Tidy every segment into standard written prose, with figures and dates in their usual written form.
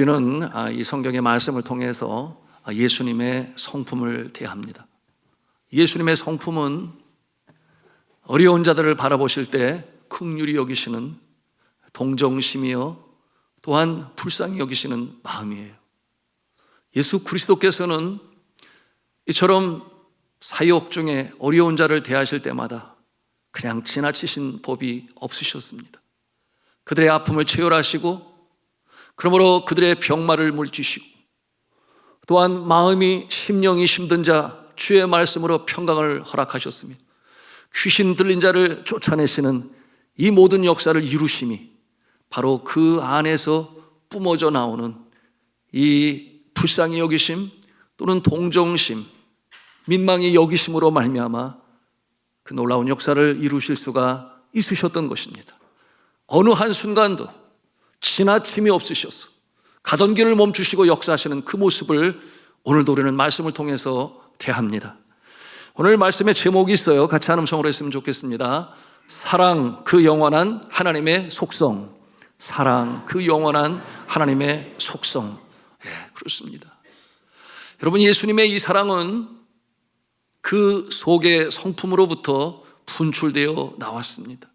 우리는 이 성경의 말씀을 통해서 예수님의 성품을 대합니다. 예수님의 성품은 어려운 자들을 바라보실 때 긍휼히 여기시는 동정심이요, 또한 불쌍히 여기시는 마음이에요. 예수 그리스도께서는 이처럼 사역 중에 어려운 자를 대하실 때마다 그냥 지나치신 법이 없으셨습니다. 그들의 아픔을 체혈하시고, 그러므로 그들의 병마를 물지시고, 또한 마음이 심령이 힘든 자 주의 말씀으로 평강을 허락하셨으며, 귀신 들린 자를 쫓아내시는 이 모든 역사를 이루심이 바로 그 안에서 뿜어져 나오는 이 불쌍히 여기심 또는 동정심, 민망히 여기심으로 말미암아 그 놀라운 역사를 이루실 수가 있으셨던 것입니다. 어느 한순간도 지나침이 없으셔서 가던 길을 멈추시고 역사하시는 그 모습을 오늘도 우리는 말씀을 통해서 대합니다. 오늘 말씀의 제목이 있어요. 같이 한 음성으로 했으면 좋겠습니다. 사랑 그 영원한 하나님의 속성. 사랑 그 영원한 하나님의 속성. 그렇습니다. 여러분, 예수님의 이 사랑은 그 속의 성품으로부터 분출되어 나왔습니다.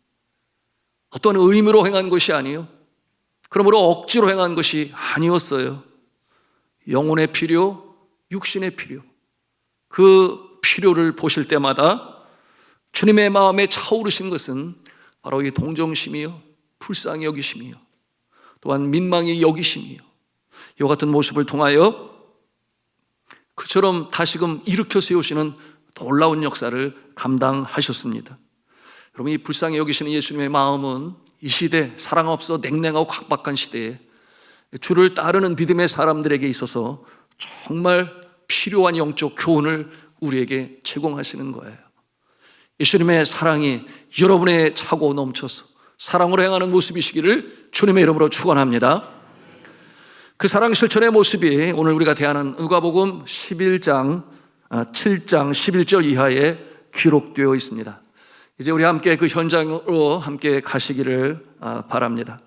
어떤 의무로 행한 것이 아니요, 그러므로 억지로 행한 것이 아니었어요. 영혼의 필요, 육신의 필요, 그 필요를 보실 때마다 주님의 마음에 차오르신 것은 바로 이 동정심이요, 불쌍히 여기심이요, 또한 민망히 여기심이요, 이와 같은 모습을 통하여 그처럼 다시금 일으켜 세우시는 놀라운 역사를 감당하셨습니다. 여러분, 이 불쌍히 여기시는 예수님의 마음은 이 시대, 사랑 없어 냉랭하고 각박한 시대에 주를 따르는 믿음의 사람들에게 있어서 정말 필요한 영적 교훈을 우리에게 제공하시는 거예요. 예수님의 사랑이 여러분의 차고 넘쳐서 사랑으로 행하는 모습이시기를 주님의 이름으로 축원합니다. 그 사랑 실천의 모습이 오늘 우리가 대하는 누가복음 11장 7장 11절 이하에 기록되어 있습니다. 이제 우리 함께 그 현장으로 함께 가시기를 바랍니다.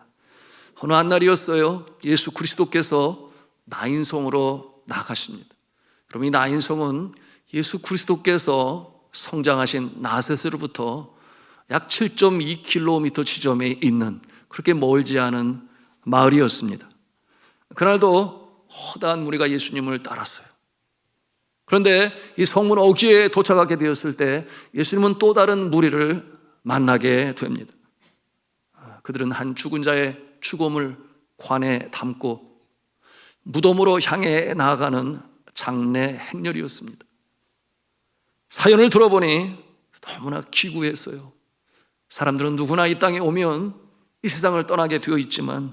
어느 한 날이었어요. 예수 그리스도께서 나인성으로 나가십니다. 그럼 이 나인성은 예수 그리스도께서 성장하신 나세스로부터 약 7.2km 지점에 있는 그렇게 멀지 않은 마을이었습니다. 그날도 허다한 무리가 예수님을 따랐어요. 그런데 이 성문 어귀에 도착하게 되었을 때 예수님은 또 다른 무리를 만나게 됩니다. 그들은 한 죽은 자의 추검을 관에 담고 무덤으로 향해 나아가는 장례 행렬이었습니다. 사연을 들어보니 너무나 기구했어요. 사람들은 누구나 이 땅에 오면 이 세상을 떠나게 되어 있지만,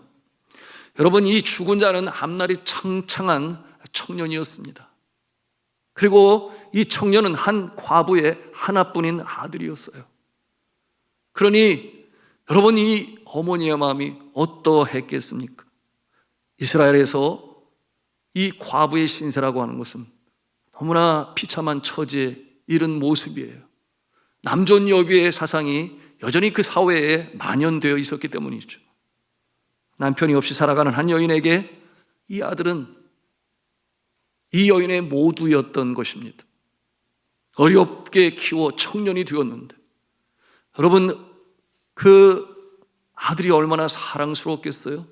여러분, 이 죽은 자는 앞날이 창창한 청년이었습니다. 그리고 이 청년은 한 과부의 하나뿐인 아들이었어요. 그러니 여러분, 이 어머니의 마음이 어떠했겠습니까? 이스라엘에서 이 과부의 신세라고 하는 것은 너무나 비참한 처지에 이른 모습이에요. 남존 여비의 사상이 여전히 그 사회에 만연되어 있었기 때문이죠. 남편이 없이 살아가는 한 여인에게 이 아들은 이 여인의 모두였던 것입니다. 어렵게 키워 청년이 되었는데, 여러분, 그 아들이 얼마나 사랑스러웠겠어요?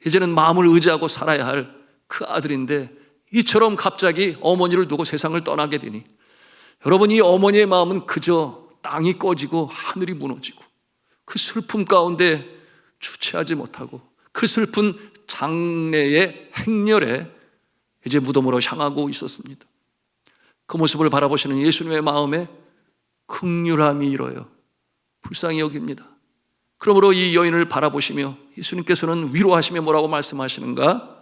이제는 마음을 의지하고 살아야 할 그 아들인데 이처럼 갑자기 어머니를 두고 세상을 떠나게 되니, 여러분, 이 어머니의 마음은 그저 땅이 꺼지고 하늘이 무너지고 그 슬픔 가운데 주체하지 못하고 그 슬픈 장례의 행렬에 이제 무덤으로 향하고 있었습니다. 그 모습을 바라보시는 예수님의 마음에 긍휼함이 일어요. 불쌍히 여깁니다. 그러므로 이 여인을 바라보시며 예수님께서는 위로하시며 뭐라고 말씀하시는가?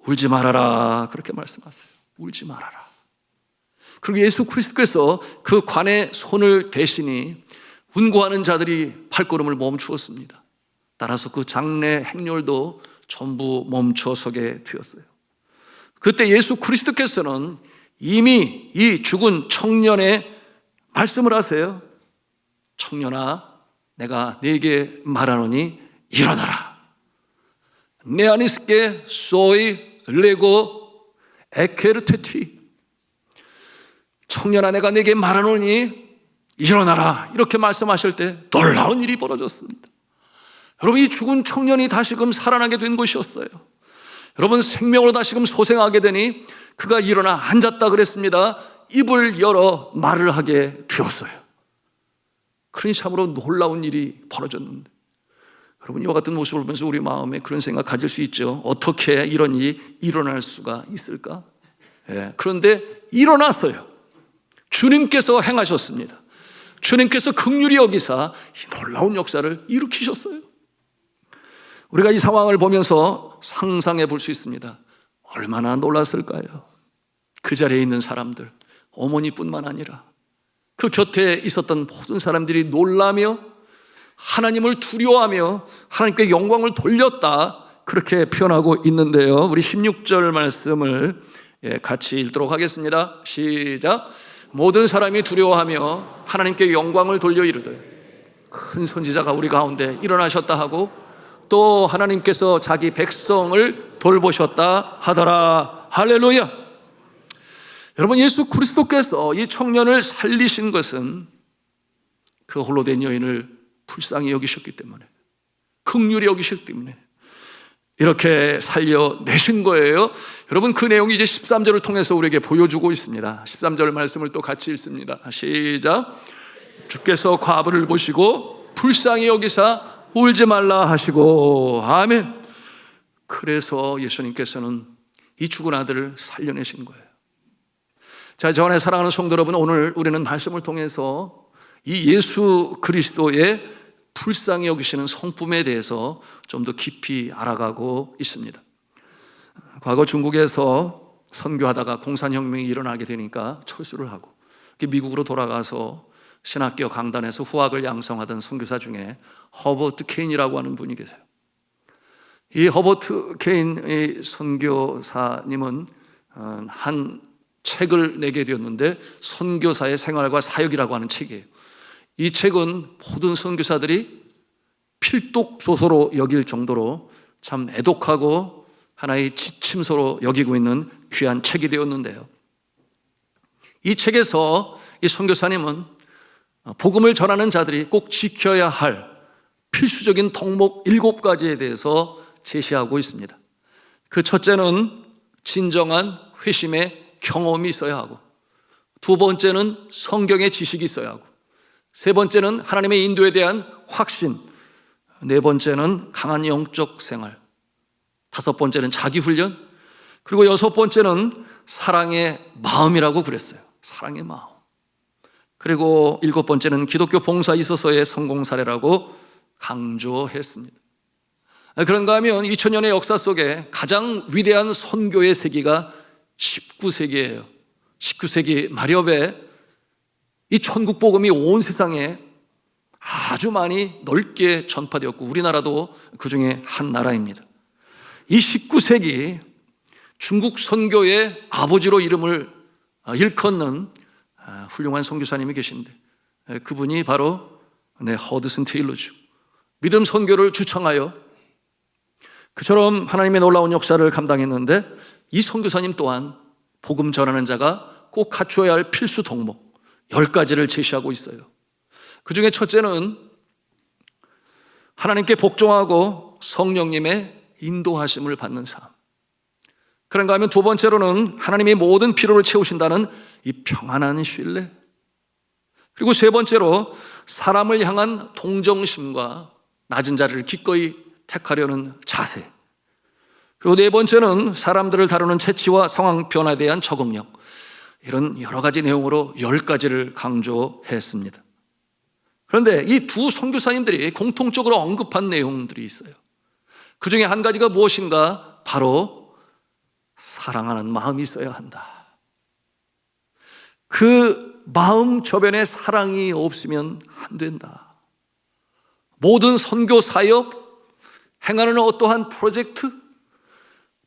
울지 말아라, 그렇게 말씀하세요. 울지 말아라. 그리고 예수 그리스도께서 그 관에 손을 대시니 운구하는 자들이 발걸음을 멈추었습니다. 따라서 그 장례 행렬도 전부 멈춰서게 되었어요. 그때 예수 그리스도께서는 이미 이 죽은 청년의 말씀을 하세요. 청년아, 내가 네게 말하노니 일어나라. 내 아니스께 소이 레고 에케르테티. 청년아, 내가 내게 말하노니 일어나라. 이렇게 말씀하실 때 놀라운 일이 벌어졌습니다. 여러분, 이 죽은 청년이 다시금 살아나게 된 것이었어요. 여러분, 생명으로 다시금 소생하게 되니 그가 일어나 앉았다 그랬습니다. 입을 열어 말을 하게 되었어요. 그러니 참으로 놀라운 일이 벌어졌는데, 여러분, 이와 같은 모습을 보면서 우리 마음에 그런 생각 가질 수 있죠. 어떻게 이런 일이 일어날 수가 있을까? 그런데 일어났어요. 주님께서 행하셨습니다. 주님께서 긍휼히 여기사 이 놀라운 역사를 일으키셨어요. 우리가 이 상황을 보면서 상상해 볼 수 있습니다. 얼마나 놀랐을까요? 그 자리에 있는 사람들, 어머니뿐만 아니라 그 곁에 있었던 모든 사람들이 놀라며 하나님을 두려워하며 하나님께 영광을 돌렸다, 그렇게 표현하고 있는데요. 우리 16절 말씀을 같이 읽도록 하겠습니다. 시작. 모든 사람이 두려워하며 하나님께 영광을 돌려 이르되 큰 선지자가 우리 가운데 일어나셨다 하고 또 하나님께서 자기 백성을 돌보셨다 하더라. 할렐루야. 여러분, 예수 그리스도께서 이 청년을 살리신 것은 그 홀로 된 여인을 불쌍히 여기셨기 때문에, 긍휼히 여기셨기 때문에 이렇게 살려내신 거예요. 여러분, 그 내용이 이제 13절을 통해서 우리에게 보여주고 있습니다. 13절 말씀을 또 같이 읽습니다. 시작. 주께서 과부를 보시고 불쌍히 여기사 울지 말라 하시고. 아멘. 그래서 예수님께서는 이 죽은 아들을 살려내신 거예요. 자, 저 안에 사랑하는 성도 여러분, 오늘 우리는 말씀을 통해서 이 예수 그리스도의 불쌍히 여기시는 성품에 대해서 좀 더 깊이 알아가고 있습니다. 과거 중국에서 선교하다가 공산혁명이 일어나게 되니까 철수를 하고 미국으로 돌아가서 신학교 강단에서 후학을 양성하던 선교사 중에 허버트 케인이라고 하는 분이 계세요. 이 허버트 케인 선교사님은 한 책을 내게 되었는데, 선교사의 생활과 사역이라고 하는 책이에요. 이 책은 모든 선교사들이 필독 소설로 여길 정도로 참 애독하고 하나의 지침서로 여기고 있는 귀한 책이 되었는데요, 이 책에서 이 선교사님은 복음을 전하는 자들이 꼭 지켜야 할 필수적인 덕목 7가지에 대해서 제시하고 있습니다. 그 첫째는 진정한 회심의 경험이 있어야 하고, 두 번째는 성경의 지식이 있어야 하고, 세 번째는 하나님의 인도에 대한 확신, 네 번째는 강한 영적 생활, 다섯 번째는 자기훈련, 그리고 여섯 번째는 사랑의 마음이라고 그랬어요. 사랑의 마음. 그리고 일곱 번째는 기독교 봉사에 있어서의 성공 사례라고 강조했습니다. 그런가 하면 2000년의 역사 속에 가장 위대한 선교의 세기가 19세기예요. 19세기 말엽에 이 천국 복음이 온 세상에 아주 많이 넓게 전파되었고, 우리나라도 그 중에 한 나라입니다. 이 19세기 중국 선교의 아버지로 이름을 일컫는 훌륭한 선교사님이 계신데, 그분이 바로 허드슨 테일러죠. 믿음 선교를 주창하여 그처럼 하나님의 놀라운 역사를 감당했는데, 이 선교사님 또한 복음 전하는 자가 꼭 갖추어야 할 필수 덕목 10가지를 제시하고 있어요. 그 중에 첫째는 하나님께 복종하고 성령님의 인도하심을 받는 삶. 그런가 하면 두 번째로는 하나님이 모든 필요를 채우신다는 이 평안한 신뢰. 그리고 세 번째로 사람을 향한 동정심과 낮은 자리를 기꺼이 택하려는 자세. 그리고 네 번째는 사람들을 다루는 채취와 상황 변화에 대한 적응력. 이런 여러 가지 내용으로 10가지를 강조했습니다. 그런데 이 두 선교사님들이 공통적으로 언급한 내용들이 있어요. 그 중에 한 가지가 무엇인가? 바로 사랑하는 마음이 있어야 한다. 그 마음 저변에 사랑이 없으면 안 된다. 모든 선교 사역, 행하는 어떠한 프로젝트,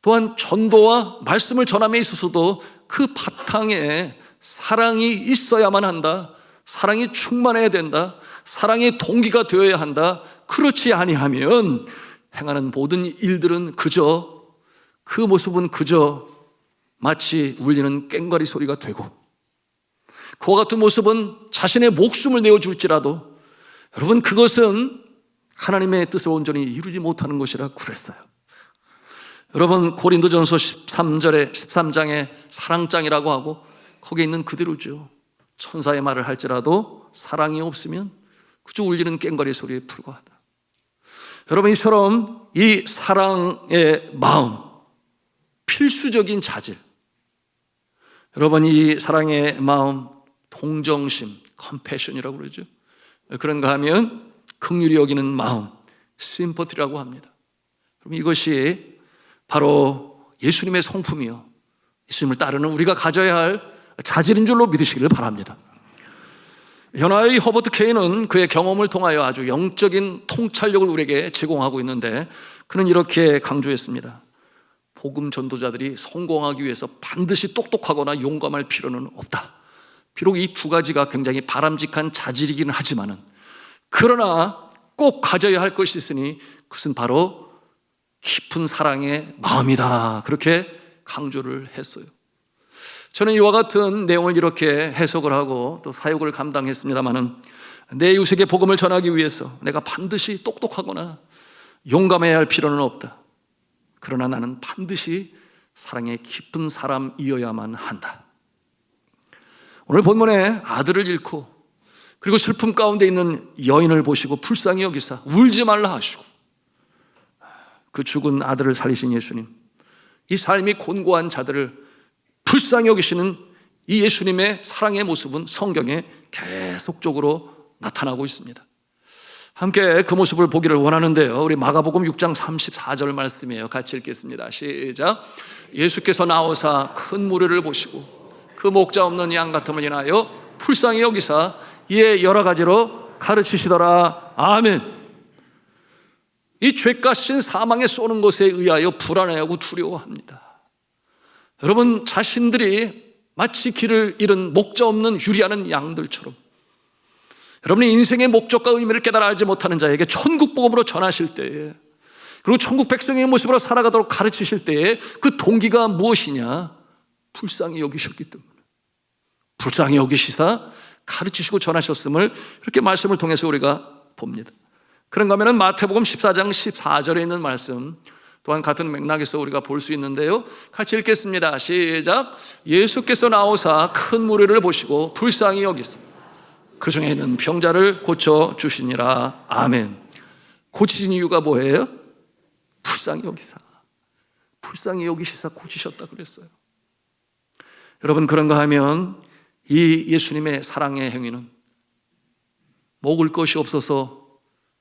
또한 전도와 말씀을 전함에 있어서도 그 바탕에 사랑이 있어야만 한다. 사랑이 충만해야 된다. 사랑의 동기가 되어야 한다. 그렇지 아니하면 행하는 모든 일들은 그저, 그 모습은 그저 마치 울리는 꽹과리 소리가 되고, 그와 같은 모습은 자신의 목숨을 내어줄지라도 여러분 그것은 하나님의 뜻을 온전히 이루지 못하는 것이라 그랬어요. 여러분 고린도전서 13장에 사랑장이라고 하고 거기에 있는 그대로죠. 천사의 말을 할지라도 사랑이 없으면 그저 울리는 꽹과리 소리에 불과하다. 여러분 이처럼 이 사랑의 마음, 필수적인 자질, 여러분 이 사랑의 마음, 동정심, 컴패션이라고 그러죠. 그런가 하면 긍휼히 여기는 마음, 심퍼티라고 합니다. 그럼 이것이 바로 예수님의 성품이요, 예수님을 따르는 우리가 가져야 할 자질인 줄로 믿으시기를 바랍니다. 현아의 허버트 케인은 그의 경험을 통하여 아주 영적인 통찰력을 우리에게 제공하고 있는데, 그는 이렇게 강조했습니다. 복음 전도자들이 성공하기 위해서 반드시 똑똑하거나 용감할 필요는 없다. 비록 이 두 가지가 굉장히 바람직한 자질이긴 하지만은, 그러나 꼭 가져야 할 것이 있으니 그것은 바로 깊은 사랑의 마음이다. 그렇게 강조를 했어요. 저는 이와 같은 내용을 이렇게 해석을 하고 또 사역을 감당했습니다마는, 내 이웃에게 복음을 전하기 위해서 내가 반드시 똑똑하거나 용감해야 할 필요는 없다. 그러나 나는 반드시 사랑의 깊은 사람이어야만 한다. 오늘 본문에 아들을 잃고 그리고 슬픔 가운데 있는 여인을 보시고 불쌍히 여기사 울지 말라 하시고, 그 죽은 아들을 살리신 예수님, 이 삶이 곤고한 자들을 불쌍히 여기시는 이 예수님의 사랑의 모습은 성경에 계속적으로 나타나고 있습니다. 함께 그 모습을 보기를 원하는데요, 우리 마가복음 6장 34절 말씀이에요. 같이 읽겠습니다. 시작. 예수께서 나오사 큰 무리를 보시고 그 목자 없는 양 같음을 인하여 불쌍히 여기사 이에 여러 가지로 가르치시더라. 아멘. 이 죄가신 사망에 쏘는 것에 의하여 불안해하고 두려워합니다. 여러분 자신들이 마치 길을 잃은 목자 없는 유리하는 양들처럼, 여러분의 인생의 목적과 의미를 깨달아 알지 못하는 자에게 천국 복음으로 전하실 때에, 그리고 천국 백성의 모습으로 살아가도록 가르치실 때에 그 동기가 무엇이냐? 불쌍히 여기셨기 때문에, 불쌍히 여기시사 가르치시고 전하셨음을 이렇게 말씀을 통해서 우리가 봅니다. 그런가 하면 마태복음 14장 14절에 있는 말씀 또한 같은 맥락에서 우리가 볼 수 있는데요, 같이 읽겠습니다. 시작. 예수께서 나오사 큰 무리를 보시고 불쌍히 여기사 그 중에 있는 병자를 고쳐주시니라. 아멘. 고치신 이유가 뭐예요? 불쌍히 여기사, 불쌍히 여기시사 고치셨다 그랬어요. 여러분 그런가 하면 이 예수님의 사랑의 행위는 먹을 것이 없어서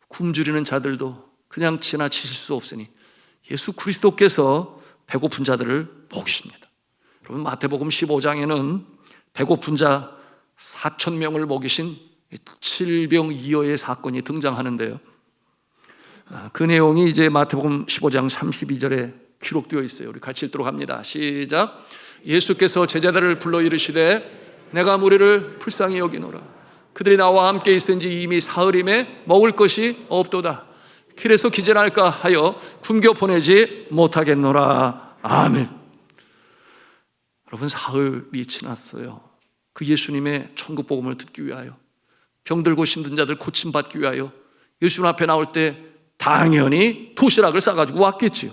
굶주리는 자들도 그냥 지나치실 수 없으니 예수 그리스도께서 배고픈 자들을 먹이십니다. 여러분 마태복음 15장에는 배고픈 자 4,000명을 먹이신 칠병이어의 사건이 등장하는데요, 그 내용이 이제 마태복음 15장 32절에 기록되어 있어요. 우리 같이 읽도록 합니다. 시작. 예수께서 제자들을 불러 이르시되 내가 무리를 불쌍히 여기노라. 그들이 나와 함께 있은지 이미 사흘임에 먹을 것이 없도다. 길에서 기절할까 하여 굶겨 보내지 못하겠노라. 아멘. 여러분 사흘이 지났어요. 그 예수님의 천국 복음을 듣기 위하여, 병들고 힘든 자들 고침받기 위하여 예수님 앞에 나올 때 당연히 도시락을 싸가지고 왔겠지요.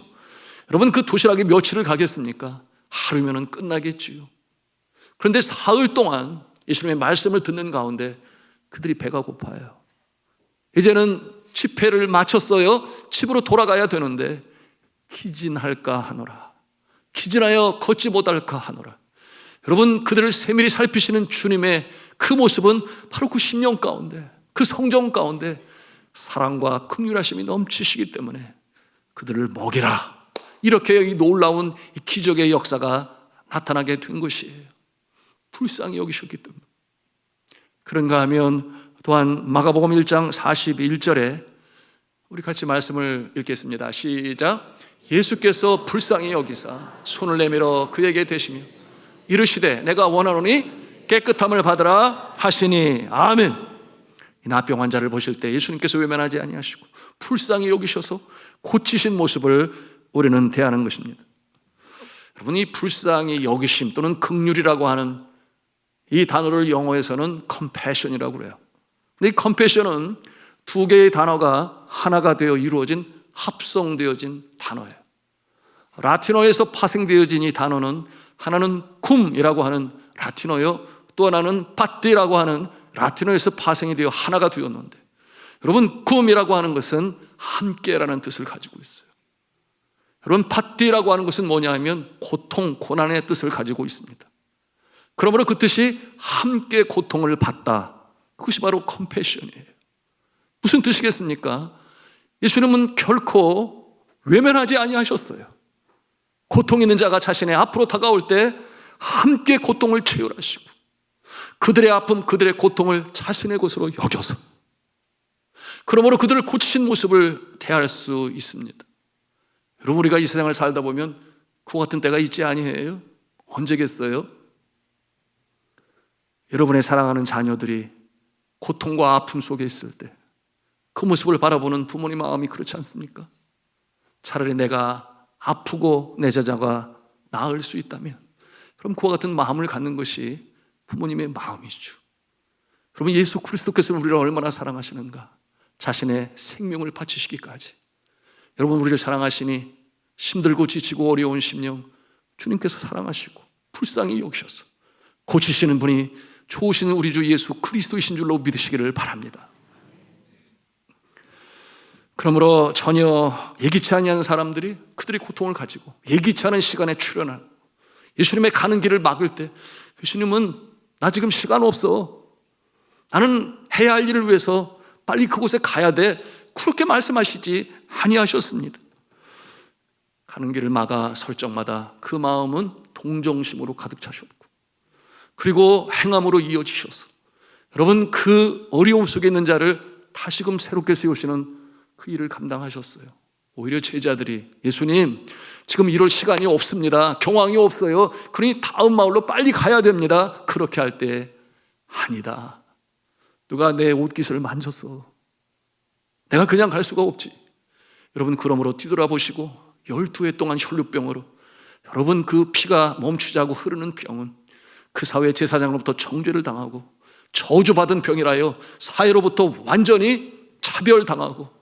여러분 그 도시락이 며칠을 가겠습니까? 하루면은 끝나겠지요. 그런데 사흘 동안 예수님의 말씀을 듣는 가운데 그들이 배가 고파요. 이제는 집회를 마쳤어요. 집으로 돌아가야 되는데 기진할까 하노라. 기진하여 걷지 못할까 하노라. 여러분 그들을 세밀히 살피시는 주님의 그 모습은 바로 그 심령 가운데, 그 성정 가운데 사랑과 긍휼하심이 넘치시기 때문에 그들을 먹이라, 이렇게 이 놀라운 이 기적의 역사가 나타나게 된 것이에요. 불쌍히 여기셨기 때문에. 그런가 하면 또한 마가복음 1장 41절에 우리 같이 말씀을 읽겠습니다. 시작. 예수께서 불쌍히 여기사 손을 내밀어 그에게 대시며 이르시되 내가 원하노니 깨끗함을 받으라 하시니. 아멘. 이 나병 환자를 보실 때 예수님께서 외면하지 아니하시고 불쌍히 여기셔서 고치신 모습을 우리는 대하는 것입니다. 여러분, 이 불쌍히 여기심 또는 긍휼이라고 하는 이 단어를 영어에서는 compassion이라고 그래요. 근데 이 compassion은 두 개의 단어가 하나가 되어 이루어진 합성되어진 단어예요. 라틴어에서 파생되어진 이 단어는 하나는 쿰이라고 하는 라틴어요, 또 하나는 파띠라고 하는 라틴어에서 파생이 되어 하나가 되었는데, 여러분, 쿰이라고 하는 것은 함께라는 뜻을 가지고 있어요. 여러분, 파띠라고 하는 것은 뭐냐 하면 고통, 고난의 뜻을 가지고 있습니다. 그러므로 그 뜻이 함께 고통을 받다, 그것이 바로 컴패션이에요. 무슨 뜻이겠습니까? 예수님은 결코 외면하지 아니하셨어요. 고통 있는 자가 자신의 앞으로 다가올 때 함께 고통을 체휼하시고 그들의 아픔, 그들의 고통을 자신의 것으로 여겨서 그러므로 그들을 고치신 모습을 대할 수 있습니다. 여러분, 우리가 이 세상을 살다 보면 그와 같은 때가 있지 아니해요? 언제겠어요? 여러분의 사랑하는 자녀들이 고통과 아픔 속에 있을 때 그 모습을 바라보는 부모님 마음이 그렇지 않습니까? 차라리 내가 아프고 내 자녀가 나을 수 있다면, 그럼 그와 같은 마음을 갖는 것이 부모님의 마음이죠. 여러분, 예수 그리스도께서 우리를 얼마나 사랑하시는가, 자신의 생명을 바치시기까지. 여러분, 우리를 사랑하시니 힘들고 지치고 어려운 심령 주님께서 사랑하시고 불쌍히 여기셔서 고치시는 분이 좋으신 우리 주 예수 그리스도이신 줄로 믿으시기를 바랍니다. 그러므로 전혀 예기치 아니한 사람들이 그들의 고통을 가지고 예기치 않은 시간에 출현하고 예수님의 가는 길을 막을 때, 예수님은 나 지금 시간 없어, 나는 해야 할 일을 위해서 빨리 그곳에 가야 돼, 그렇게 말씀하시지 아니하셨습니다. 가는 길을 막아 설 적마다 그 마음은 동정심으로 가득 차셨고, 그리고 행함으로 이어지셔서 여러분, 그 어려움 속에 있는 자를 다시금 새롭게 세우시는 그 일을 감당하셨어요. 오히려 제자들이 예수님, 지금 이럴 시간이 없습니다, 경황이 없어요, 그러니 다음 마을로 빨리 가야 됩니다. 그렇게 할 때 아니다, 누가 내 옷깃을 만졌어, 내가 그냥 갈 수가 없지. 여러분, 그러므로 뒤돌아보시고 12해 동안 혈루병으로, 여러분, 그 피가 멈추지 않고 흐르는 병은 그 사회 제사장으로부터 정죄를 당하고 저주받은 병이라요 사회로부터 완전히 차별당하고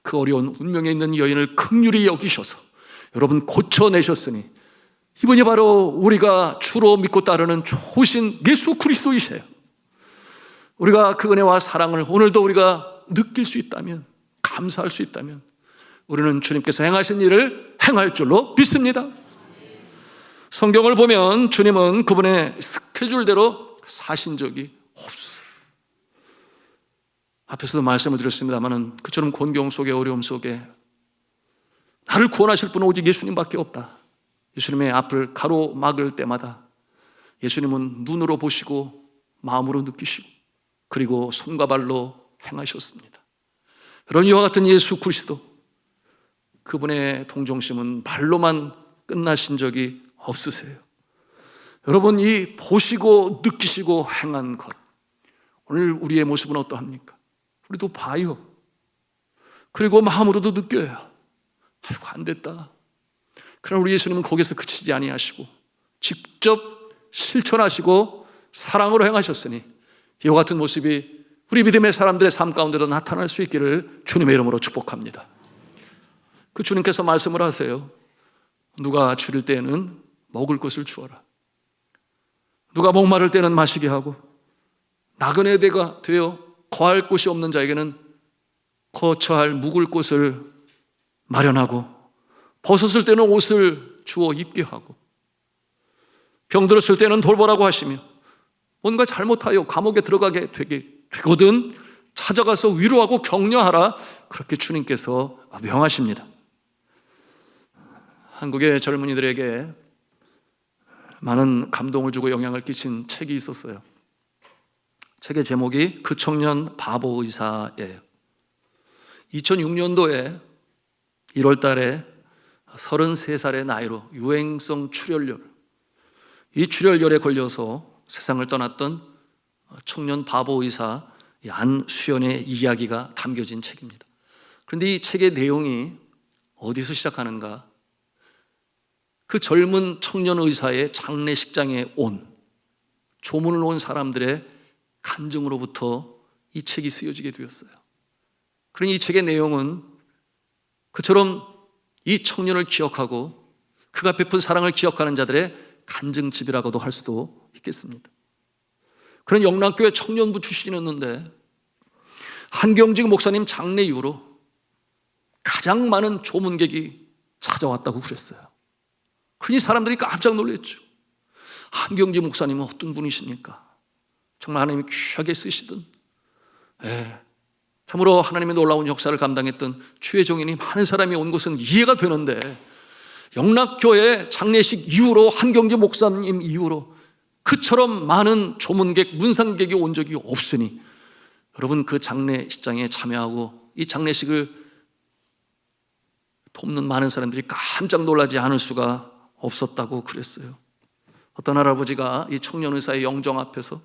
그 어려운 운명에 있는 여인을 긍휼히 여기셔서 여러분 고쳐내셨으니, 이분이 바로 우리가 주로 믿고 따르는 좋으신 예수 그리스도이세요. 우리가 그 은혜와 사랑을 오늘도 우리가 느낄 수 있다면, 감사할 수 있다면, 우리는 주님께서 행하신 일을 행할 줄로 믿습니다. 성경을 보면 주님은 그분의 스케줄대로 사신 적이 없어요. 앞에서도 말씀을 드렸습니다만, 그처럼 곤경 속에, 어려움 속에 나를 구원하실 분은 오직 예수님밖에 없다. 예수님의 앞을 가로막을 때마다 예수님은 눈으로 보시고 마음으로 느끼시고 그리고 손과 발로 행하셨습니다. 그런 이와 같은 예수 그리스도, 그분의 동정심은 말로만 끝나신 적이 없으세요. 여러분, 이 보시고 느끼시고 행한 것, 오늘 우리의 모습은 어떠합니까? 우리도 봐요. 그리고 마음으로도 느껴요. 아이고, 안 됐다. 그러나 우리 예수님은 거기서 그치지 아니하시고 직접 실천하시고 사랑으로 행하셨으니 이와 같은 모습이 우리 믿음의 사람들의 삶 가운데도 나타날 수 있기를 주님의 이름으로 축복합니다. 그 주님께서 말씀을 하세요. 누가 줄일 때에는 먹을 것을 주어라, 누가 목마를 때는 마시게 하고, 나그네 되어 거할 곳이 없는 자에게는 거처할 묵을 곳을 마련하고, 벗었을 때는 옷을 주어 입게 하고, 병들었을 때는 돌보라고 하시며, 뭔가 잘못하여 감옥에 들어가게 되거든 찾아가서 위로하고 격려하라, 그렇게 주님께서 명하십니다. 한국의 젊은이들에게 많은 감동을 주고 영향을 끼친 책이 있었어요. 책의 제목이 그 청년 바보 의사예요. 2006년도에 1월 달에 33살의 나이로 유행성 출혈열, 이 출혈열에 걸려서 세상을 떠났던 청년 바보 의사 안수연의 이야기가 담겨진 책입니다. 그런데 이 책의 내용이 어디서 시작하는가? 그 젊은 청년 의사의 장례식장에 온 조문을 온 사람들의 간증으로부터 이 책이 쓰여지게 되었어요. 그러니 이 책의 내용은 그처럼 이 청년을 기억하고 그가 베푼 사랑을 기억하는 자들의 간증집이라고도 할 수도 있겠습니다. 그런 영락교회 청년부 출신이었는데 한경직 목사님 장례 이후로 가장 많은 조문객이 찾아왔다고 그랬어요. 그러니 사람들이 깜짝 놀랐죠. 한경직 목사님은 어떤 분이십니까? 정말 하나님이 귀하게 쓰시던, 참으로 하나님의 놀라운 역사를 감당했던 주의 종인이 많은 사람이 온 것은 이해가 되는데, 영락교회 장례식 이후로 한경직 목사님 이후로 그처럼 많은 조문객, 문상객이 온 적이 없으니 여러분 그 장례식장에 참여하고 이 장례식을 돕는 많은 사람들이 깜짝 놀라지 않을 수가 없었다고 그랬어요. 어떤 할아버지가 이 청년 의사의 영정 앞에서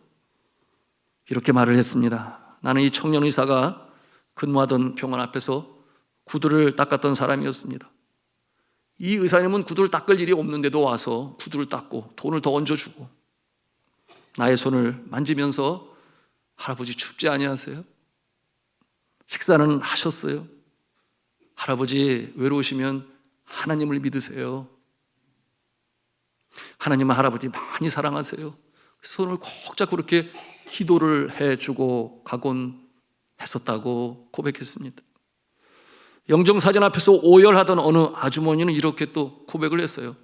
이렇게 말을 했습니다. 나는 이 청년 의사가 근무하던 병원 앞에서 구두를 닦았던 사람이었습니다. 이 의사님은 구두를 닦을 일이 없는데도 와서 구두를 닦고 돈을 더 얹어주고 나의 손을 만지면서 할아버지 춥지 아니하세요? 식사는 하셨어요? 할아버지 외로우시면 하나님을 믿으세요. 하나님은 할아버지 많이 사랑하세요. 손을 꼭 잡고 그렇게 기도를 해주고 가곤 했었다고 고백했습니다. 영정사진 앞에서 오열하던 어느 아주머니는 이렇게 또 고백을 했어요.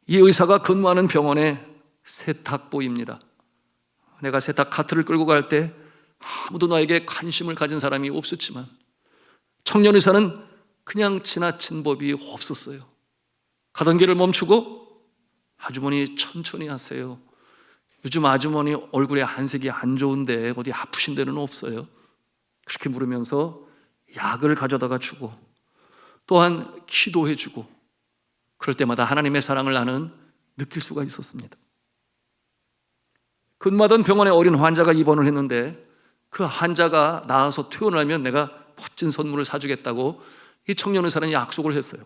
이 의사가 근무하는 병원에 세탁보입니다. 내가 세탁 카트를 끌고 갈 때 아무도 나에게 관심을 가진 사람이 없었지만 청년 의사는 그냥 지나친 법이 없었어요. 가던 길을 멈추고 아주머니 천천히 하세요. 요즘 아주머니 얼굴에 안색이 안 좋은데 어디 아프신 데는 없어요? 그렇게 물으면서 약을 가져다가 주고 또한 기도해 주고 그럴 때마다 하나님의 사랑을 나는 느낄 수가 있었습니다. 근무하던 병원에 어린 환자가 입원을 했는데 그 환자가 나아서 퇴원을 하면 내가 멋진 선물을 사주겠다고 이 청년 의사는 약속을 했어요.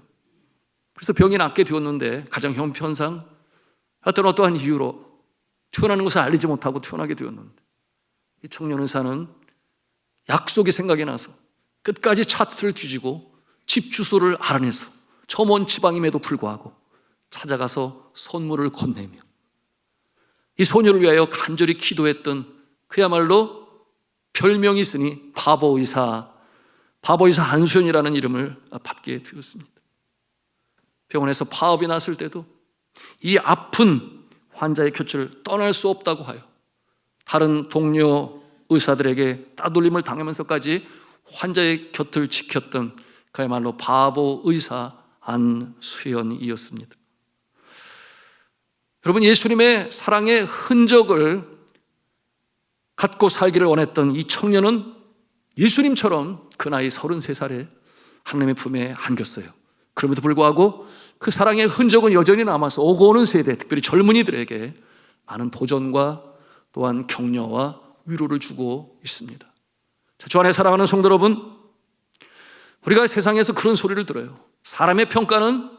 그래서 병이 낫게 되었는데 가장 형편상 어떠한 이유로 퇴원하는 것을 알리지 못하고 퇴원하게 되었는데 이 청년 의사는 약속이 생각이 나서 끝까지 차트를 뒤지고 집 주소를 알아내서 저 먼 지방임에도 불구하고 찾아가서 선물을 건네며 이 소녀를 위하여 간절히 기도했던 그야말로 별명이 있으니 바보의사 안수연이라는 이름을 받게 되었습니다. 병원에서 파업이 났을 때도 이 아픈 환자의 곁을 떠날 수 없다고 하여 다른 동료 의사들에게 따돌림을 당하면서까지 환자의 곁을 지켰던 그야말로 바보의사 안수연이었습니다. 여러분, 예수님의 사랑의 흔적을 갖고 살기를 원했던 이 청년은 예수님처럼 그 나이 33살에 하나님의 품에 안겼어요. 그럼에도 불구하고 그 사랑의 흔적은 여전히 남아서 오고 오는 세대, 특별히 젊은이들에게 많은 도전과 또한 격려와 위로를 주고 있습니다. 자, 주 안에 사랑하는 성도 여러분, 우리가 세상에서 그런 소리를 들어요. 사람의 평가는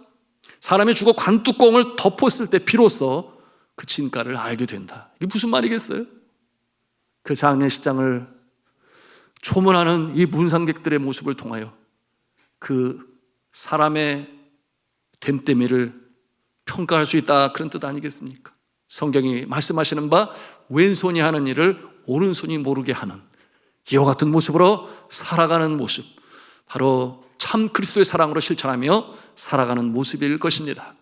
사람이 죽어 관뚜껑을 덮었을 때 비로소 그 진가를 알게 된다. 이게 무슨 말이겠어요? 그 장례식장을 초문하는 이 문상객들의 모습을 통하여 그 사람의 됨됨이를 평가할 수 있다, 그런 뜻 아니겠습니까? 성경이 말씀하시는 바 왼손이 하는 일을 오른손이 모르게 하는 이와 같은 모습으로 살아가는 모습, 바로 참 그리스도의 사랑으로 실천하며 살아가는 모습일 것입니다.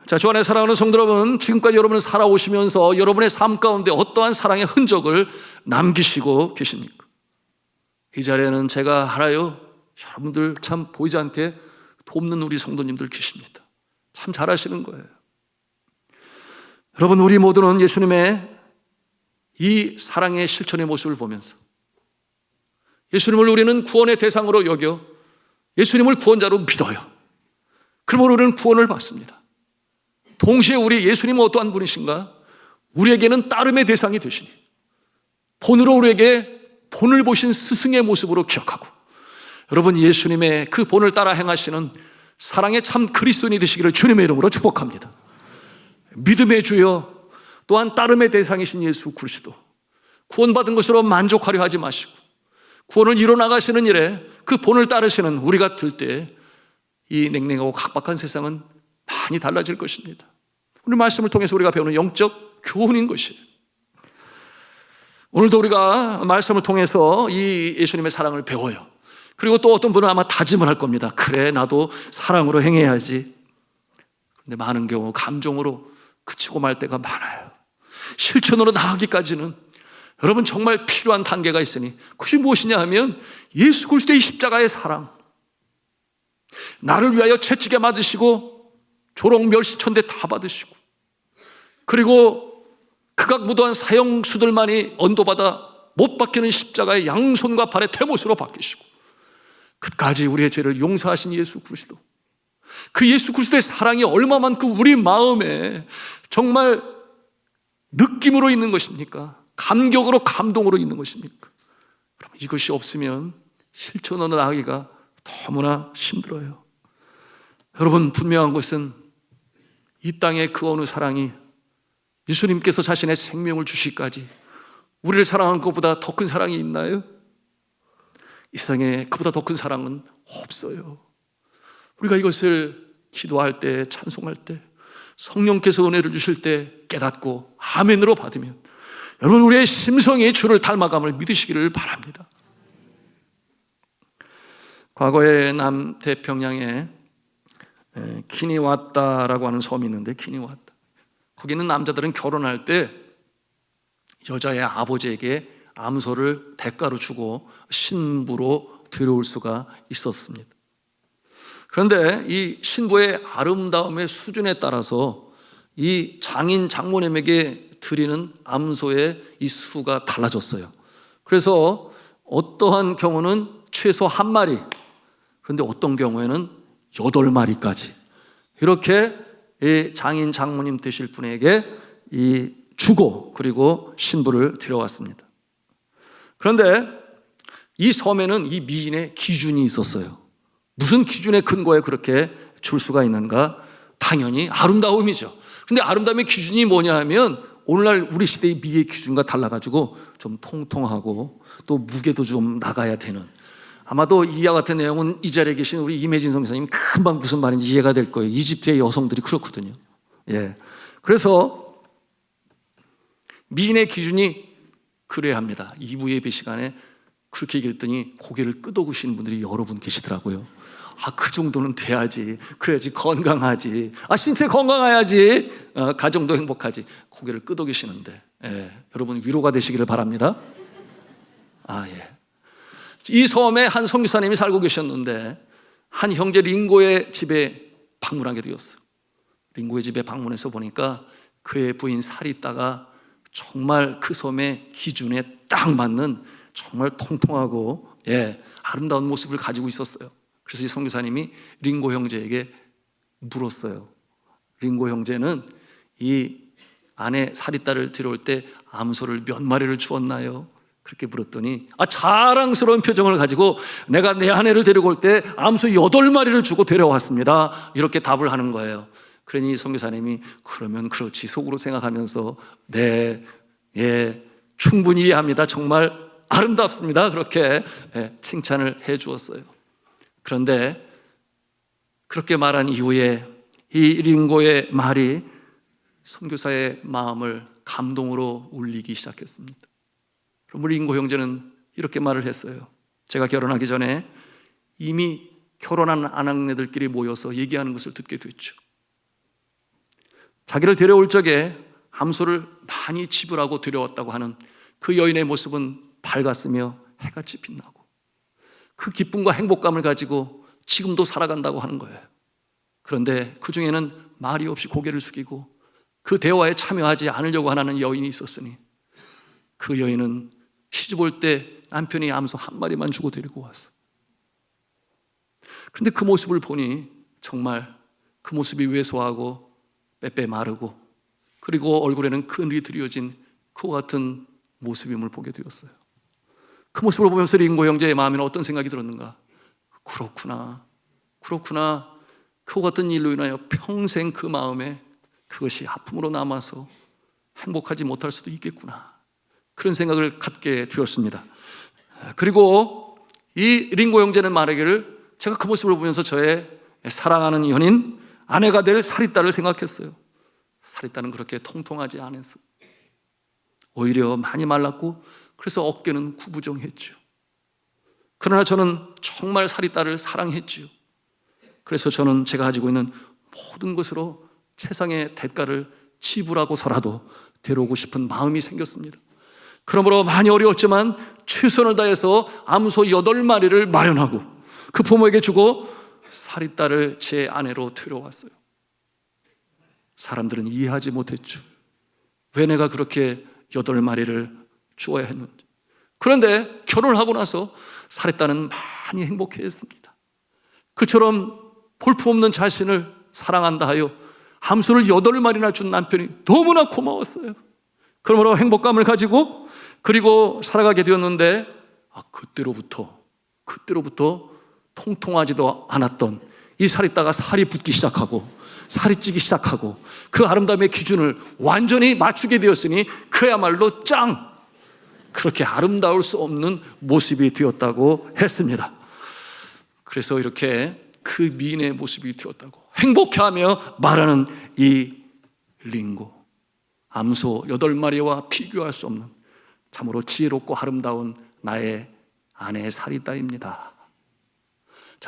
자, 주 안에 사랑하는 성도 여러분, 지금까지 여러분은 살아오시면서 여러분의 삶 가운데 어떠한 사랑의 흔적을 남기시고 계십니까? 이 자리에는 제가 알아요, 여러분들 참 보이지 않게 돕는 우리 성도님들 계십니다. 참 잘하시는 거예요. 여러분, 우리 모두는 예수님의 이 사랑의 실천의 모습을 보면서 예수님을 우리는 구원의 대상으로 여겨 예수님을 구원자로 믿어요. 그러므로 우리는 구원을 받습니다. 동시에 우리 예수님은 어떠한 분이신가? 우리에게는 따름의 대상이 되시니 본으로 우리에게 본을 보신 스승의 모습으로 기억하고, 여러분 예수님의 그 본을 따라 행하시는 사랑의 참 그리스도인이 되시기를 주님의 이름으로 축복합니다. 믿음의 주여, 또한 따름의 대상이신 예수 그리스도, 구원받은 것으로 만족하려 하지 마시고 구원을 이뤄나가시는 일에 그 본을 따르시는 우리가 될 때 이 냉랭하고 각박한 세상은 많이 달라질 것입니다. 오늘 말씀을 통해서 우리가 배우는 영적 교훈인 것이에요. 오늘도 우리가 말씀을 통해서 이 예수님의 사랑을 배워요. 그리고 또 어떤 분은 아마 다짐을 할 겁니다. 그래, 나도 사랑으로 행해야지. 그런데 많은 경우 감정으로 그치고 말 때가 많아요. 실천으로 나가기까지는 여러분 정말 필요한 단계가 있으니, 그것이 무엇이냐 하면 예수 그리스도의 십자가의 사랑, 나를 위하여 채찍에 맞으시고 조롱 멸시천대 다 받으시고, 그리고 극악 무도한 사형수들만이 언도받아 못 박히는 십자가의 양손과 발의 대못으로 박히시고 끝까지 우리의 죄를 용서하신 예수 그리스도, 그 예수 그리스도의 사랑이 얼마만큼 우리 마음에 정말 느낌으로 있는 것입니까? 감격으로, 감동으로 있는 것입니까? 그럼 이것이 없으면 실천으로 나가기가 너무나 힘들어요. 여러분, 분명한 것은 이 땅의 그 어느 사랑이 예수님께서 자신의 생명을 주시기까지 우리를 사랑한 것보다 더 큰 사랑이 있나요? 이 세상에 그보다 더 큰 사랑은 없어요. 우리가 이것을 기도할 때, 찬송할 때, 성령께서 은혜를 주실 때 깨닫고 아멘으로 받으면 여러분 우리의 심성이 주를 닮아감을 믿으시기를 바랍니다. 과거에 남태평양에 키니와타라고 하는 섬이 있는데, 키니와타, 거기 있는 남자들은 결혼할 때 여자의 아버지에게 암소를 대가로 주고 신부로 들여올 수가 있었습니다. 그런데 이 신부의 아름다움의 수준에 따라서 이 장인 장모님에게 드리는 암소의 이 수가 달라졌어요. 그래서 어떠한 경우는 최소 한 마리, 그런데 어떤 경우에는 8마리까지 이렇게 이 장인 장모님 되실 분에게 이 주고 그리고 신부를 들여왔습니다. 그런데 이 섬에는 이 미인의 기준이 있었어요. 무슨 기준에 근거에 그렇게 줄 수가 있는가? 당연히 아름다움이죠. 근데 아름다움의 기준이 뭐냐 하면 오늘날 우리 시대의 미의 기준과 달라가지고 좀 통통하고 또 무게도 좀 나가야 되는, 아마도 이와 같은 내용은 이 자리에 계신 우리 임혜진 선교사님 금방 무슨 말인지 이해가 될 거예요. 이집트의 여성들이 그렇거든요. 예. 그래서 미인의 기준이 그래야 합니다. 2부 예배 시간에 그렇게 얘기했더니 고개를 끄덕이시는 분들이 여러 분 계시더라고요. 아, 그 정도는 돼야지. 그래야지 건강하지. 아, 신체 건강해야지. 가정도 행복하지. 고개를 끄덕이시는데, 예. 여러분 위로가 되시기를 바랍니다. 아, 예. 이 섬에 한 선교사님이 살고 계셨는데 한 형제 링고의 집에 방문하게 되었어요. 링고의 집에 방문해서 보니까 그의 부인 사리따가 정말 그 섬의 기준에 딱 맞는 정말 통통하고 아름다운 모습을 가지고 있었어요. 그래서 이 선교사님이 링고 형제에게 물었어요. 링고 형제는 이 아내 사리따를 데려올 때 암소를 몇 마리를 주었나요? 그렇게 물었더니 자랑스러운 표정을 가지고 내가 내 아내를 데리고 올 때 암소 8마리를 주고 데려왔습니다. 이렇게 답을 하는 거예요. 그러니 선교사님이 그러면 그렇지 속으로 생각하면서 네, 예, 충분히 이해합니다. 정말 아름답습니다. 그렇게 칭찬을 해 주었어요. 그런데 그렇게 말한 이후에 이 링고의 말이 선교사의 마음을 감동으로 울리기 시작했습니다. 그럼 우리 링고 형제는 이렇게 말을 했어요. 제가 결혼하기 전에 이미 결혼한 아낙네들끼리 모여서 얘기하는 것을 듣게 됐죠. 자기를 데려올 적에 암소를 많이 지불하고 데려왔다고 하는 그 여인의 모습은 밝았으며 해같이 빛나고 그 기쁨과 행복감을 가지고 지금도 살아간다고 하는 거예요. 그런데 그 중에는 말이 없이 고개를 숙이고 그 대화에 참여하지 않으려고 하는 여인이 있었으니 그 여인은 시집 올 때 남편이 암소 한 마리만 주고 데리고 왔어. 그런데 그 모습을 보니 정말 그 모습이 왜소하고 빼빼 마르고 그리고 얼굴에는 근이 드리워진 그와 같은 모습임을 보게 되었어요. 그 모습을 보면서 링고 형제의 마음에는 어떤 생각이 들었는가? 그렇구나. 그와 같은 일로 인하여 평생 그 마음에 그것이 아픔으로 남아서 행복하지 못할 수도 있겠구나. 그런 생각을 갖게 되었습니다. 그리고 이 링고 형제는 말하기를, 제가 그 모습을 보면서 저의 사랑하는 연인, 아내가 될 사리딸을 생각했어요. 사리딸은 그렇게 통통하지 않았어요. 오히려 많이 말랐고, 그래서 어깨는 구부정했죠. 그러나 저는 정말 사리딸을 사랑했지요. 그래서 저는 제가 가지고 있는 모든 것으로 세상의 대가를 지불하고서라도 데려오고 싶은 마음이 생겼습니다. 그러므로 많이 어려웠지만 최선을 다해서 암소 8마리를 마련하고 그 부모에게 주고 사리딸을 제 아내로 데려왔어요. 사람들은 이해하지 못했죠. 왜 내가 그렇게 8마리를 주어야 했는지. 그런데 결혼을 하고 나서 사리딸은 많이 행복해했습니다. 그처럼 볼품없는 자신을 사랑한다 하여 암소를 8마리나 준 남편이 너무나 고마웠어요. 그러므로 행복감을 가지고 그리고 살아가게 되었는데, 그때로부터 통통하지도 않았던 이 사리딸가 살이 붙기 시작하고 살이 찌기 시작하고 그 아름다움의 기준을 완전히 맞추게 되었으니 그야말로 그렇게 아름다울 수 없는 모습이 되었다고 했습니다. 그래서 이렇게 그 미인의 모습이 되었다고 행복해하며 말하는 이 링고, 암소 8마리와 비교할 수 없는 참으로 지혜롭고 아름다운 나의 아내 사리딸입니다.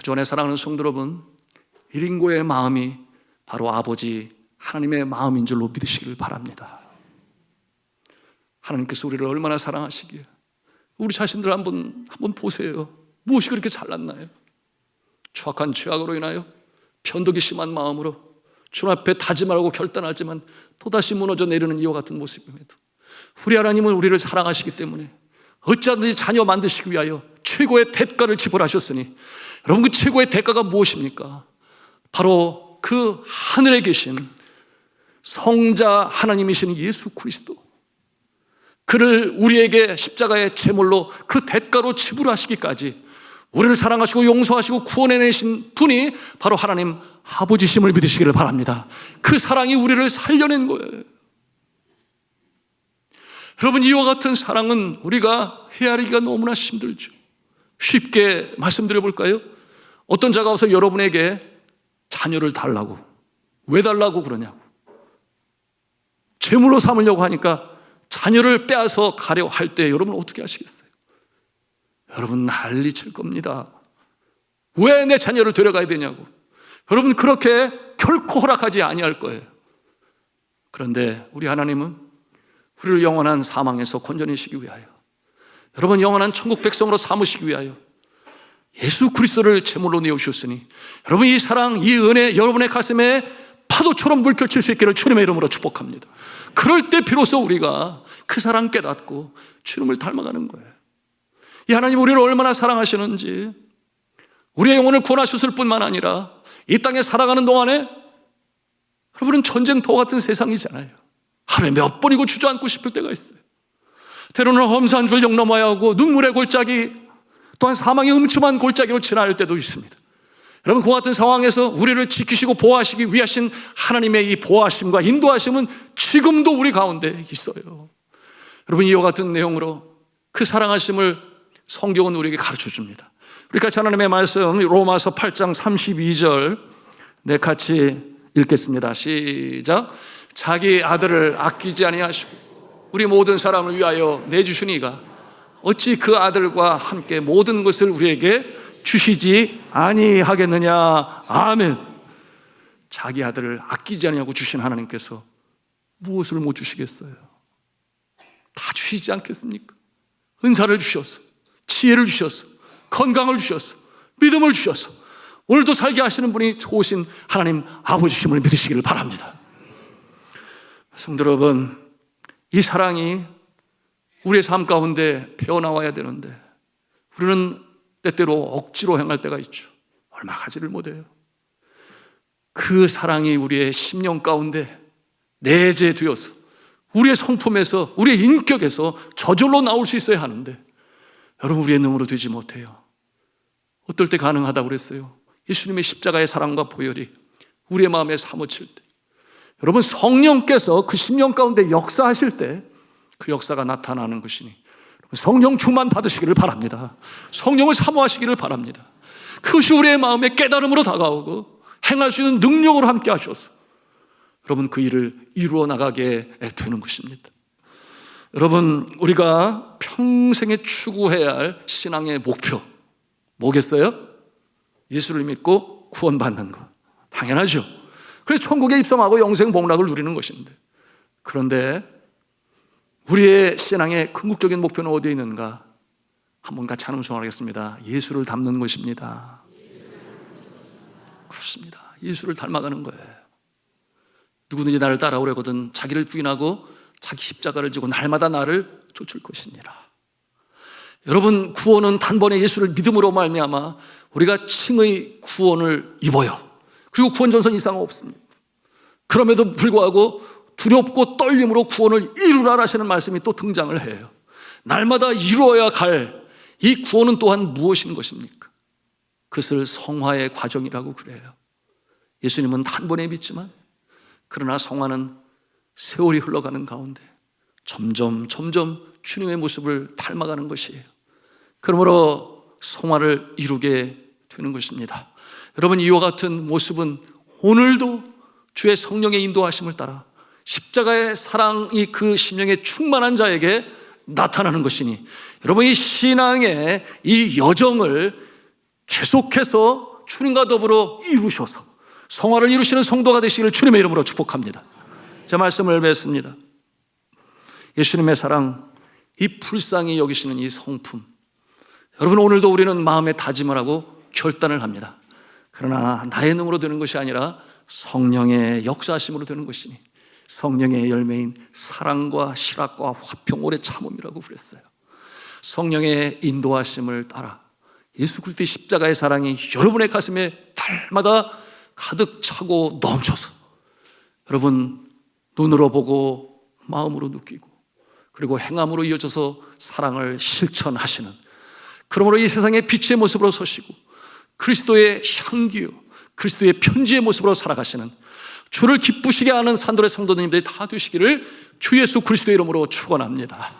주 안에 사랑하는 성도 여러분, 이 링고의 마음이 바로 아버지 하나님의 마음인 줄로 믿으시길 바랍니다. 하나님께서 우리를 얼마나 사랑하시기에, 우리 자신들 한번 보세요. 무엇이 그렇게 잘났나요? 추악한 죄악으로 인하여 편독이 심한 마음으로 주 앞에 다짐하라고 결단하지만 또다시 무너져 내리는 이와 같은 모습임에도 우리 하나님은 우리를 사랑하시기 때문에 어찌하든지 자녀 만드시기 위하여 최고의 대가를 지불하셨으니, 여러분, 그 최고의 대가가 무엇입니까? 바로 그 하늘에 계신 성자 하나님이신 예수 그리스도, 그를 우리에게 십자가의 제물로 그 대가로 지불하시기까지 우리를 사랑하시고 용서하시고 구원해내신 분이 바로 하나님 아버지심을 믿으시기를 바랍니다. 그 사랑이 우리를 살려낸 거예요. 여러분, 이와 같은 사랑은 우리가 헤아리기가 너무나 힘들죠. 쉽게 말씀드려 볼까요? 어떤 자가 와서 여러분에게 자녀를 달라고, 왜 달라고 그러냐고, 제물로 삼으려고 하니까 자녀를 빼앗아 가려 할 때 여러분 어떻게 하시겠어요? 여러분 난리 칠 겁니다. 왜 내 자녀를 데려가야 되냐고. 여러분 그렇게 결코 허락하지 아니할 거예요. 그런데 우리 하나님은 우리를 영원한 사망에서 건져내시기 위하여, 여러분 영원한 천국 백성으로 삼으시기 위하여 예수 그리스도를 제물로 내어주셨으니, 여러분 이 사랑, 이 은혜 여러분의 가슴에 파도처럼 물결칠 수 있기를 주님의 이름으로 축복합니다. 그럴 때 비로소 우리가 그 사랑 깨닫고 주님을 닮아가는 거예요. 이 하나님 우리를 얼마나 사랑하시는지, 우리의 영혼을 구원하셨을 뿐만 아니라 이 땅에 살아가는 동안에 여러분은 전쟁터와 같은 세상이잖아요. 하루에 몇 번이고 주저앉고 싶을 때가 있어요. 때로는 험산 줄령 넘어야 하고 눈물의 골짜기, 또한 사망의 음침한 골짜기로 지나갈 때도 있습니다. 여러분 그와 같은 상황에서 우리를 지키시고 보호하시기 위하신 하나님의 이 보호하심과 인도하심은 지금도 우리 가운데 있어요. 여러분 이와 같은 내용으로 그 사랑하심을 성경은 우리에게 가르쳐 줍니다. 그러니까 하나님의 말씀 로마서 8장 32절 같이 읽겠습니다. 시작. 자기 아들을 아끼지 아니하시고 우리 모든 사람을 위하여 내주시니가 어찌 그 아들과 함께 모든 것을 우리에게 주시지 아니하겠느냐. 아멘. 자기 아들을 아끼지 아니하고 주신 하나님께서 무엇을 못 주시겠어요? 다 주시지 않겠습니까? 은사를 주셔서, 지혜를 주셔서, 건강을 주셔서, 믿음을 주셔서 오늘도 살게 하시는 분이 좋으신 하나님 아버지심을 믿으시기를 바랍니다. 성도 여러분, 이 사랑이 우리의 삶 가운데 배어나와야 되는데 우리는 때때로 억지로 행할 때가 있죠. 얼마 하지를 못해요. 그 사랑이 우리의 심령 가운데 내재되어서 우리의 성품에서, 우리의 인격에서 저절로 나올 수 있어야 하는데 여러분, 우리의 능으로 되지 못해요. 어떨 때 가능하다고 그랬어요? 예수님의 십자가의 사랑과 보혈이 우리의 마음에 사무칠 때, 여러분, 성령께서 그 심령 가운데 역사하실 때 그 역사가 나타나는 것이니 성령 충만 받으시기를 바랍니다. 성령을 사모하시기를 바랍니다. 그것이 우리의 마음에 깨달음으로 다가오고 행할 수 있는 능력으로 함께 하셔서 여러분, 그 일을 이루어 나가게 되는 것입니다. 여러분, 우리가 평생에 추구해야 할 신앙의 목표 뭐겠어요? 예수를 믿고 구원받는 것, 당연하죠. 그래서 천국에 입성하고 영생 복락을 누리는 것인데, 그런데 우리의 신앙의 궁극적인 목표는 어디에 있는가? 한번 같이 한 음성 하겠습니다. 예수를 닮는 것입니다. 그렇습니다. 예수를 닮아가는 거예요. 누구든지 나를 따라오려거든 자기를 부인하고 자기 십자가를 지고 날마다 나를 쫓을 것이니라. 여러분, 구원은 단번에 예수를 믿음으로 말미암아 우리가 칭의 구원을 입어요. 그리고 구원 전선 이상 없습니다. 그럼에도 불구하고 두렵고 떨림으로 구원을 이루라 하시는 말씀이 또 등장을 해요. 날마다 이루어야 갈 이 구원은 또한 무엇인 것입니까? 그것을 성화의 과정이라고 그래요. 예수님은 단번에 믿지만, 그러나 성화는 세월이 흘러가는 가운데 점점 주님의 모습을 닮아가는 것이에요. 그러므로 성화를 이루게 되는 것입니다. 여러분, 이와 같은 모습은 오늘도 주의 성령의 인도하심을 따라 십자가의 사랑이 그 심령에 충만한 자에게 나타나는 것이니, 여러분, 이 신앙의 이 여정을 계속해서 주님과 더불어 이루셔서 성화를 이루시는 성도가 되시기를 주님의 이름으로 축복합니다. 제 말씀을 맺습니다. 예수님의 사랑, 이 불쌍히 여기시는 이 성품, 여러분, 오늘도 우리는 마음에 다짐을 하고 결단을 합니다. 그러나 나의 능으로 되는 것이 아니라 성령의 역사하심으로 되는 것이니 성령의 열매인 사랑과 실학과 화평, 오래 참음이라고 그랬어요. 성령의 인도하심을 따라 예수 그리스도의 십자가의 사랑이 여러분의 가슴에 날마다 가득 차고 넘쳐서 여러분, 눈으로 보고 마음으로 느끼고 그리고 행함으로 이어져서 사랑을 실천하시는, 그러므로 이 세상의 빛의 모습으로 서시고 그리스도의 향기요, 그리스도의 편지의 모습으로 살아가시는, 주를 기쁘시게 하는 산돌의 성도님들이 다 되시기를 주 예수 그리스도의 이름으로 축원합니다.